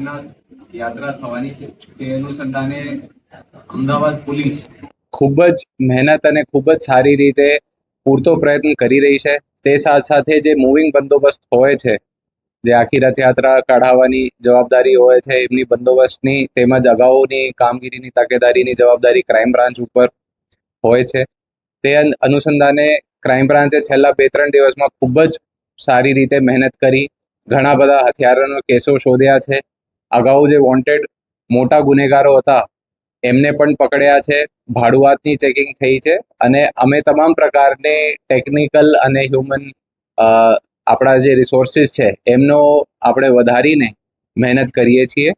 અમરનાથ યાત્રા થવાની છે તે અનુસંધાને અમદાવાદ પોલીસ ખૂબ જ મહેનત અને ખૂબ જ સારી રીતે પૂરતો પ્રયત્ન કરી રહી છે. તે સાથે જે મૂવિંગ બંદોબસ્ત હોય છે, જે આખી રથયાત્રા કાઢાવવાની જવાબદારી હોય છે, એમની બંદોબસ્તની તેમજ અગાઉની કામગીરીની તકેદારીની જવાબદારી ક્રાઇમ બ્રાન્ચ ઉપર હોય છે. તે અનુસંધાને ક્રાઇમ બ્રાન્ચે છેલ્લા 2-3 દિવસમાં ખૂબ જ સારી રીતે મહેનત કરી ઘણા બધા હથિયારોનો કેસો શોધ્યા છે. અગાઉ જે વોન્ટેડ મોટા ગુનેગારો હતા એમને પણ પકડ્યા છે. ભાડુઆતની ચેકિંગ થઈ છે અને અમે તમામ પ્રકારની ટેકનિકલ અને હ્યુમન આપણા જે રિસોર્સિસ છે એમનો આપણે વધારીને મહેનત કરીએ છીએ.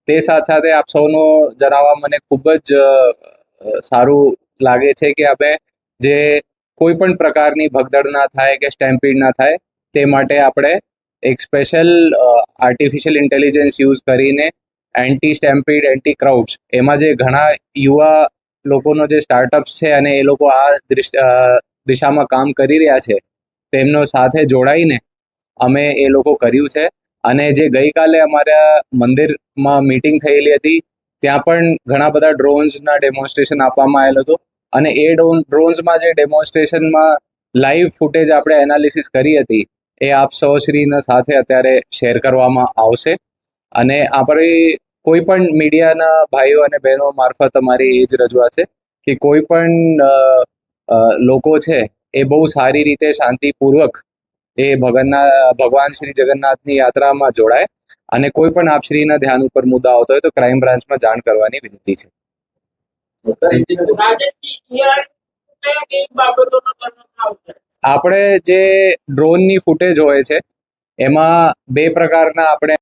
તે સાથે આપ સૌનો જણાવવા મને ખૂબ જ સારું લાગે છે કે આપણે જે કોઈ પણ પ્રકારની ભગદડ ના થાય કે સ્ટેમ્પીડ ના થાય તે માટે આપણે એક સ્પેશિયલ આર્ટિફિશિયલ ઇન્ટેલિજન્સ યુઝ કરીને એન્ટી સ્ટેમ્પીડ, એન્ટી ક્રાઉડ્સ એમાં જે ઘણા યુવા લોકોનો જે સ્ટાર્ટઅપ્સ છે અને એ લોકો આ દિશામાં કામ કરી રહ્યા છે તેમનો સાથે જોડાઈને અમે એ લોકો કર્યું છે. અને જે ગઈકાલે અમારા મંદિરમાં મીટિંગ થયેલી હતી ત્યાં પણ ઘણા બધા ડ્રોન્સના ડેમોન્સ્ટ્રેશન આપવામાં આવેલું હતું અને એ ડ્રોન્સમાં જે ડેમોન્સ્ટ્રેશનમાં લાઈવ ફૂટેજ આપણે એનાલિસિસ કરી હતી એ આપ સૌ શ્રીના સાથે અત્યારે શેર કરવામાં આવશે. અને આપણી કોઈ પણ મીડિયાના ભાઈઓ અને બહેનો મારફત અમારી એ જ રજૂઆત છે કે કોઈ પણ લોકો છે એ બહુ સારી રીતે શાંતિપૂર્વક એ ભગવાન શ્રી જગન્નાથની યાત્રામાં જોડાય અને કોઈ પણ આપશ્રીના ધ્યાન ઉપર મુદ્દા આવતો હોય તો ક્રાઇમ બ્રાન્ચમાં જાણ કરવાની વિનંતી છે. આપણે જે ડ્રોનની ફૂટેજ હોય છે એમાં 2 પ્રકારના આપણે